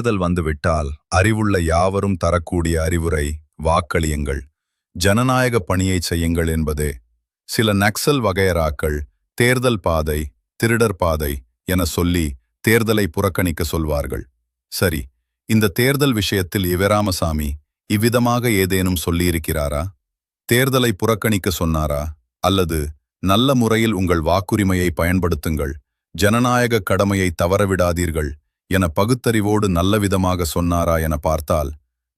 தேர்தல் வந்துவிட்டால் அறிவுள்ள யாவரும் தரக்கூடிய அறிவுரை வாக்களியுங்கள், ஜனநாயக பணியை செய்யுங்கள் என்பதே. சில நக்சல் வகையராக்கள் தேர்தல் பாதை, திருடர் பாதை என சொல்லி தேர்தலை புறக்கணிக்க சொல்வார்கள். சரி, இந்த தேர்தல் விஷயத்தில் இவராமசாமி இவ்விதமாக ஏதேனும் சொல்லியிருக்கிறாரா? தேர்தலை புறக்கணிக்க சொன்னாரா? அல்லது நல்ல முறையில் உங்கள் வாக்குரிமையை பயன்படுத்துங்கள், ஜனநாயக கடமையை தவறவிடாதீர்கள் என பகுத்தறிவோடு நல்லவிதமாக சொன்னாரா என பார்த்தால்,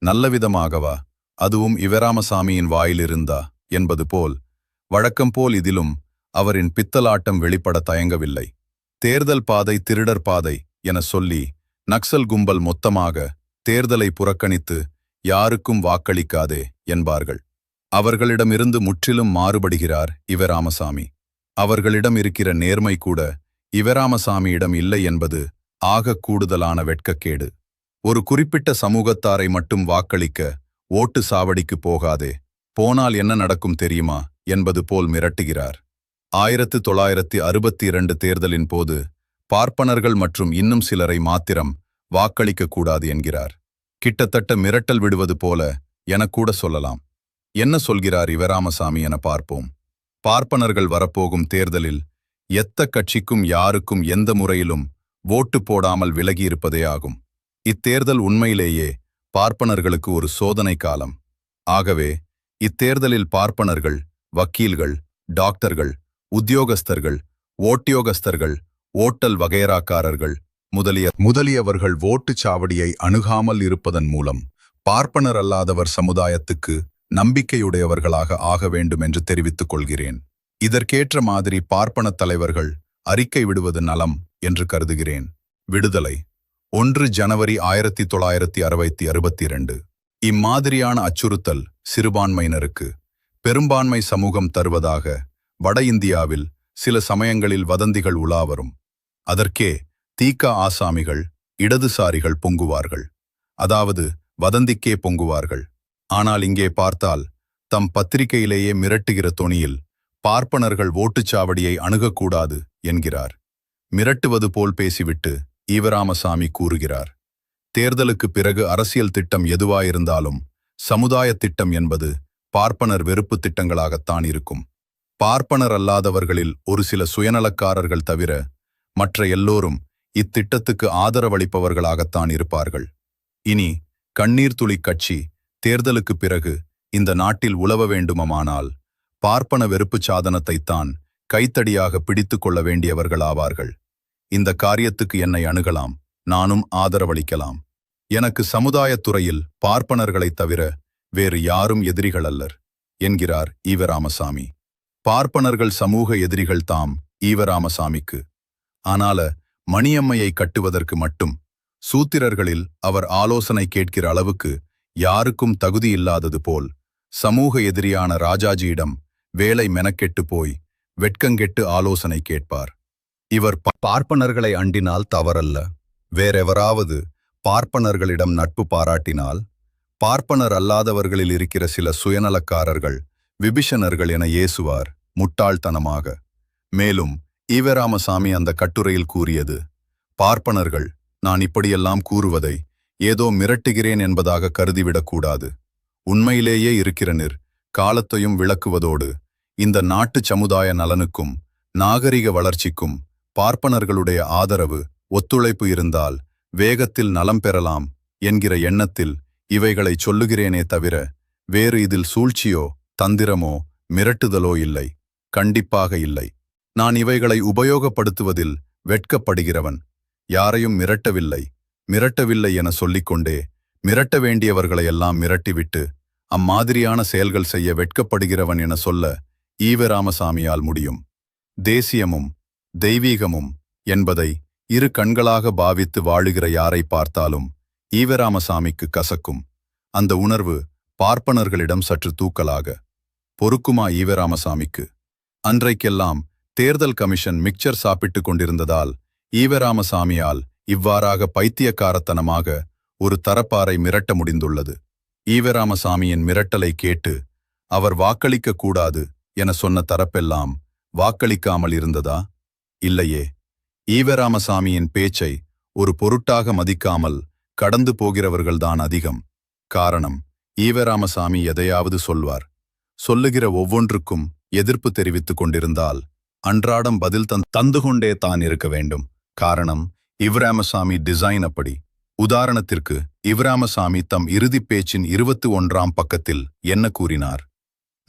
நல்லவிதமாகவா, அதுவும் இவராமசாமியின் வாயிலிருந்தா என்பது போல் வழக்கம் போல் இதிலும் அவரின் பித்தலாட்டம் வெளிப்பட தயங்கவில்லை. தேர்தல் பாதை திருடர் பாதை என சொல்லி நக்சல் கும்பல் மொத்தமாக தேர்தலை புறக்கணித்து யாருக்கும் வாக்களிக்காதே என்பார்கள். அவர்களிடமிருந்து முற்றிலும் மாறுபடுகிறார் இவராமசாமி. அவர்களிடம் இருக்கிற நேர்மை கூட இவராமசாமியிடம் இல்லை என்பது ஆக கூடுதலான வெட்கக்கேடு. ஒரு குறிப்பிட்ட சமூகத்தாரை மட்டும் வாக்களிக்க ஓட்டு சாவடிக்கு போகாதே, போனால் என்ன நடக்கும் தெரியுமா என்பது போல் மிரட்டுகிறார். 1962 தேர்தலின் போது பார்ப்பனர்கள் மற்றும் இன்னும் சிலரை மாத்திரம் வாக்களிக்க கூடாது என்கிறார். கிட்டத்தட்ட மிரட்டல் விடுவது போல எனக்கூட சொல்லலாம். என்ன சொல்கிறார் இவராமசாமி என பார்ப்போம். பார்ப்பனர்கள் வரப்போகும் தேர்தலில் எத்த கட்சிக்கும் யாருக்கும் எந்த முறையிலும் ஓட்டு போடாமல் விலகியிருப்பதே ஆகும். இத்தேர்தல் உண்மையிலேயே பார்ப்பனர்களுக்கு ஒரு சோதனை காலம். ஆகவே இத்தேர்தலில் பார்ப்பனர்கள், வக்கீல்கள், டாக்டர்கள், உத்தியோகஸ்தர்கள், ஓட்டியோகஸ்தர்கள், ஓட்டல் வகையராக்காரர்கள் முதலியவர்கள் ஓட்டுச் சாவடியை அணுகாமல் இருப்பதன் மூலம் பார்ப்பனர் அல்லாதவர் சமுதாயத்துக்கு நம்பிக்கையுடையவர்களாக ஆக வேண்டும் என்று தெரிவித்துக் கொள்கிறேன். இதற்கேற்ற மாதிரி பார்ப்பனத் தலைவர்கள் அறிக்கை விடுவது நலம் என்று கருதுகிறேன். விடுதலை 1 ஜனவரி 1962. இம்மாதிரியான அச்சுறுத்தல் சிறுபான்மையினருக்கு பெரும்பான்மை சமூகம் தருவதாக வட இந்தியாவில் சில சமயங்களில் வதந்திகள் உலாவரும். அதற்கே தீக ஆசாமிகள், இடதுசாரிகள் பொங்குவார்கள். அதாவது வதந்திக்கே பொங்குவார்கள். ஆனால் இங்கே பார்த்தால் தம் பத்திரிகையிலேயே மிரட்டுகிற தொனியில் பார்ப்பனர்கள் ஓட்டுச்சாவடியை அணுகக்கூடாது என்கிறார். மிரட்டுவது போல் பேசிவிட்டு ஈவராமசாமி கூறுகிறார், தேர்தலுக்கு பிறகு அரசியல் திட்டம் எதுவாயிருந்தாலும் சமுதாய திட்டம் என்பது பார்ப்பனர் வெறுப்பு திட்டங்களாகத்தான் இருக்கும். பார்ப்பனர் அல்லாதவர்களில் ஒரு சில சுயநலக்காரர்கள் தவிர மற்ற எல்லோரும் இத்திட்டத்துக்கு ஆதரவளிப்பவர்களாகத்தான் இருப்பார்கள். இனி கண்ணீர் துளி கட்சி தேர்தலுக்கு பிறகு இந்த நாட்டில் உலவ வேண்டுமானால் பார்ப்பன வெறுப்பு சாதனத்தைத்தான் கைத்தடியாக பிடித்து கொள்ள வேண்டியவர்களாவார்கள். இந்த காரியத்துக்கு என்னை அணுகலாம், நானும் ஆதரவளிக்கலாம். எனக்கு சமுதாயத்துறையில் பார்ப்பனர்களைத் தவிர வேறு யாரும் எதிரிகள் அல்லர் என்கிறார் ஈவராமசாமி. பார்ப்பனர்கள் சமூக எதிரிகள் தாம் ஈவராமசாமிக்கு. ஆனால மணியம்மையை கட்டுவதற்கு மட்டும் சூத்திரர்களில் அவர் ஆலோசனை கேட்கிற அளவுக்கு யாருக்கும் தகுதியில்லாதது போல் சமூக எதிரியான ராஜாஜியிடம் வேலை மெனக்கெட்டு போய் வெட்கங்கெட்டு ஆலோசனை கேட்பார். இவர் பார்ப்பனர்களை அண்டினால் தவறல்ல. வேறெவராவது பார்ப்பனர்களிடம் நட்பு பாராட்டினால் பார்ப்பனர் அல்லாதவர்களில் இருக்கிற சில சுயநலக்காரர்கள் விபிஷணர்கள் என ஏசுவார் முட்டாள்தனமாக. மேலும் ஈவராமசாமி அந்த கட்டுரையில் கூறியது, பார்ப்பனர்கள் நான் இப்படியெல்லாம் கூறுவதை ஏதோ மிரட்டுகிறேன் என்பதாக கருதிவிடக்கூடாது. உண்மையிலேயே இருக்கிற காலத்தையும் விளக்குவதோடு இந்த நாட்டு சமுதாய நலனுக்கும் நாகரிக வளர்ச்சிக்கும் பார்ப்பனர்களுடைய ஆதரவு ஒத்துழைப்பு இருந்தால் வேகத்தில் நலம் பெறலாம் என்கிற எண்ணத்தில் இவைகளை சொல்லுகிறேனே தவிர வேறு இதில் சூழ்ச்சியோ தந்திரமோ மிரட்டுதலோ இல்லை, கண்டிப்பாக இல்லை. நான் இவைகளை உபயோகப்படுத்துவதில் வெட்கப்படுகிறவன். யாரையும் மிரட்டவில்லை என சொல்லிக்கொண்டே மிரட்ட வேண்டியவர்களையெல்லாம் மிரட்டிவிட்டு அம்மாதிரியான செயல்கள் செய்ய வெட்கப்படுகிறவன் என சொல்ல ஈவராமசாமியால் முடியும். தேசியமும் தெய்வீகமும் என்பதை இரு கண்களாக பாவித்து வாழுகிற யாரை பார்த்தாலும் ஈவராமசாமிக்கு கசக்கும். அந்த உணர்வு பார்ப்பனர்களிடம் சற்று தூக்கலாக பொறுக்குமா ஈவராமசாமிக்கு? அன்றைக்கெல்லாம் தேர்தல் கமிஷன் மிக்சர் சாப்பிட்டு கொண்டிருந்ததால் ஈவராமசாமியால் இவ்வாறாக பைத்தியக்காரத்தனமாக ஒரு தரப்பாரை மிரட்ட முடிந்துள்ளது. ஈவராமசாமியின் மிரட்டலை கேட்டு அவர் வாக்களிக்க கூடாது என சொன்ன தரப்பெல்லாம் வாக்களிக்காமல் இருந்ததா? இல்லையே. ஈவராமசாமியின் பேச்சை ஒரு பொருட்டாக மதிக்காமல் கடந்து போகிறவர்கள்தான் அதிகம். காரணம், ஈவராமசாமி எதையாவது சொல்வார். சொல்லுகிற ஒவ்வொன்றுக்கும் எதிர்ப்பு தெரிவித்துக் கொண்டிருந்தால் அன்றாடம் பதில் தந்து கொண்டே தான் இருக்க வேண்டும். காரணம், இவராமசாமி டிசைன் அப்படி. உதாரணத்திற்கு, இவராமசாமி தம் இறுதிப் பேச்சின் 21ஆம் பக்கத்தில் என்ன கூறினார்?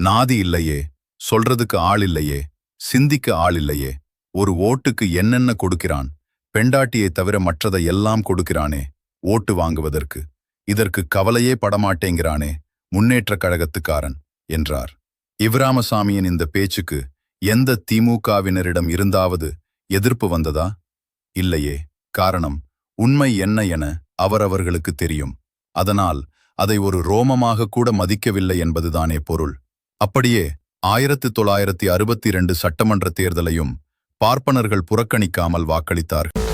நாதி இல்லையே, சொல்றதுக்கு ஆள் இல்லையே, சிந்திக்க ஆள் இல்லையே, ஒரு ஓட்டுக்கு என்னென்ன கொடுக்கிறான், பெண்டாட்டியை தவிர மற்றதை எல்லாம் கொடுக்கிறானே ஓட்டு வாங்குவதற்கு, இதற்கு கவலையே படமாட்டேங்கிறானே முன்னேற்றக் கழகத்துக்காரன் என்றார். இவராமசாமியின் இந்த பேச்சுக்கு எந்த திமுகவினரிடம் இருந்தாவது எதிர்ப்பு வந்ததா? இல்லையே. காரணம், உண்மை என்ன என அவரவர்களுக்கு தெரியும். அதனால் அதை ஒரு ரோமமாக கூட மதிக்கவில்லை என்பதுதானே பொருள். அப்படியே 1962 சட்டமன்ற தேர்தலையும் பார்ப்பனர்கள் புறக்கணிக்காமல் வாக்களித்தார்கள்.